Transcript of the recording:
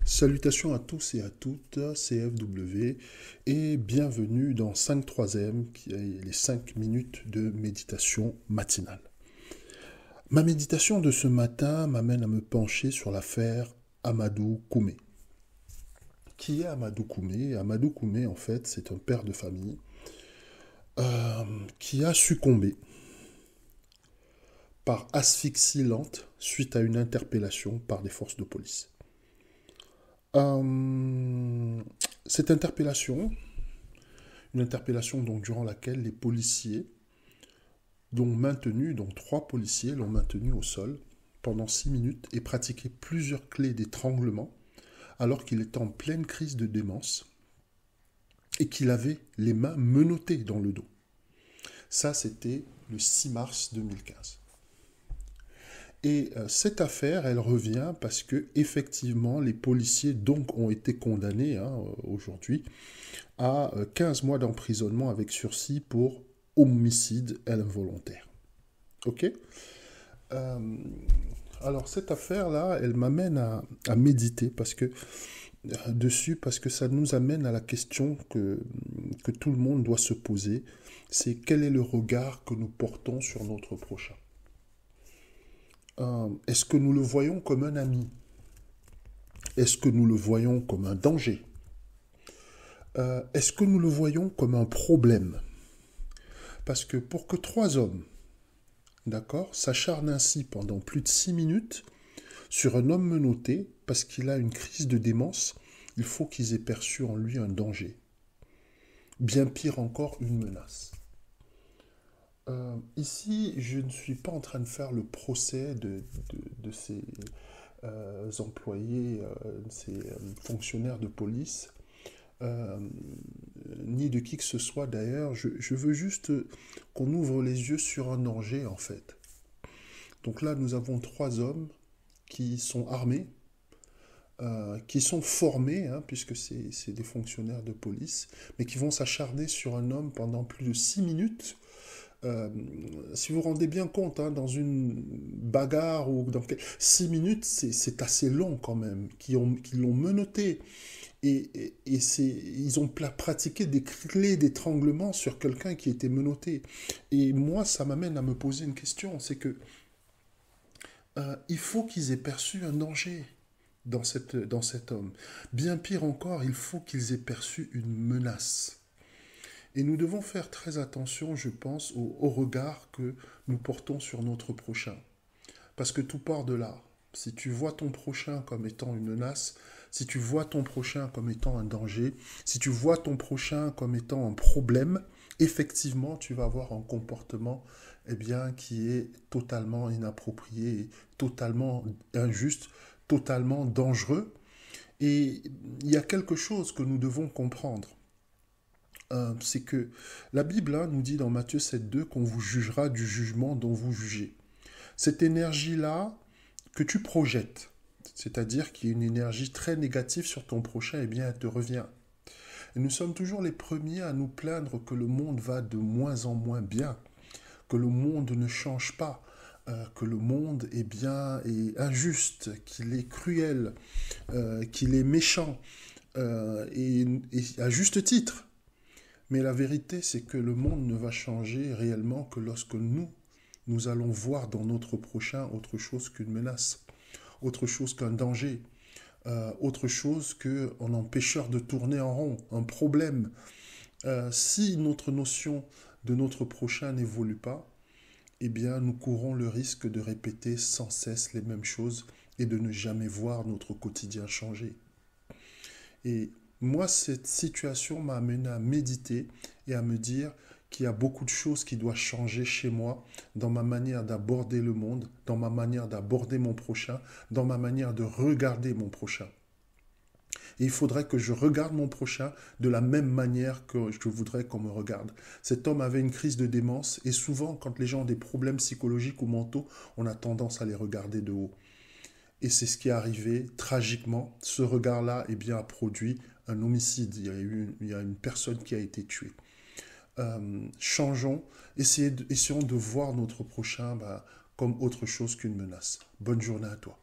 Salutations à tous et à toutes, c'est FW et bienvenue dans 5 3e qui est les 5 minutes de méditation matinale. Ma méditation de ce matin m'amène à me pencher sur l'affaire Amadou Koumé. Qui est Amadou Koumé? Amadou Koumé, en fait, c'est un père de famille qui a succombé par asphyxie lente suite à une interpellation par des forces de police. Cette interpellation, une interpellation donc durant laquelle les policiers donc 3 policiers l'ont maintenu au sol pendant 6 minutes et pratiqué plusieurs clés d'étranglement alors qu'il était en pleine crise de démence et qu'il avait les mains menottées dans le dos. Ça, c'était le 6 mars 2015. Et cette affaire, elle revient parce que effectivement, les policiers donc ont été condamnés aujourd'hui à 15 mois d'emprisonnement avec sursis pour homicide involontaire. Ok. Alors cette affaire-là, elle m'amène à méditer parce que ça nous amène à la question que tout le monde doit se poser, c'est quel est le regard que nous portons sur notre prochain. Est-ce que nous le voyons comme un ami? Est-ce que nous le voyons comme un danger? Est-ce que nous le voyons comme un problème? Parce que pour que 3 hommes, d'accord, s'acharnent ainsi pendant plus de 6 minutes sur un homme menotté parce qu'il a une crise de démence, il faut qu'ils aient perçu en lui un danger. Bien pire encore, une menace. Ici, je ne suis pas en train de faire le procès de ces employés, ces fonctionnaires de police, ni de qui que ce soit d'ailleurs. Je veux juste qu'on ouvre les yeux sur un danger en fait. Donc là, nous avons 3 hommes qui sont armés, qui sont formés, puisque c'est des fonctionnaires de police, mais qui vont s'acharner sur un homme pendant plus de 6 minutes. Si vous vous rendez bien compte, dans une bagarre ou dans 6 minutes, c'est assez long quand même, qui l'ont menotté. Et ils ont pratiqué des clés d'étranglement sur quelqu'un qui était menotté. Et moi, ça m'amène à me poser une question, c'est que il faut qu'ils aient perçu un danger dans cet homme. Bien pire encore, il faut qu'ils aient perçu une menace. Et nous devons faire très attention, je pense, au regard que nous portons sur notre prochain. Parce que tout part de là. Si tu vois ton prochain comme étant une menace, si tu vois ton prochain comme étant un danger, si tu vois ton prochain comme étant un problème, effectivement, tu vas avoir un comportement qui est totalement inapproprié, totalement injuste, totalement dangereux. Et il y a quelque chose que nous devons comprendre. C'est que la Bible nous dit dans Matthieu 7,2 qu'on vous jugera du jugement dont vous jugez. Cette énergie-là que tu projettes, c'est-à-dire qu'il y a une énergie très négative sur ton prochain, elle te revient. Et nous sommes toujours les premiers à nous plaindre que le monde va de moins en moins bien, que le monde ne change pas, que le monde est injuste, qu'il est cruel, qu'il est méchant, et à juste titre. Mais la vérité, c'est que le monde ne va changer réellement que lorsque nous allons voir dans notre prochain autre chose qu'une menace, autre chose qu'un danger, autre chose qu'un empêcheur de tourner en rond, un problème. Si notre notion de notre prochain n'évolue pas, nous courons le risque de répéter sans cesse les mêmes choses et de ne jamais voir notre quotidien changer. Et moi, cette situation m'a amené à méditer et à me dire qu'il y a beaucoup de choses qui doivent changer chez moi, dans ma manière d'aborder le monde, dans ma manière d'aborder mon prochain, dans ma manière de regarder mon prochain. Et il faudrait que je regarde mon prochain de la même manière que je voudrais qu'on me regarde. Cet homme avait une crise de démence et souvent, quand les gens ont des problèmes psychologiques ou mentaux, on a tendance à les regarder de haut. Et c'est ce qui est arrivé tragiquement. Ce regard-là a produit un homicide. Il y a une personne qui a été tuée. Changeons, essayons de voir notre prochain comme autre chose qu'une menace. Bonne journée à toi.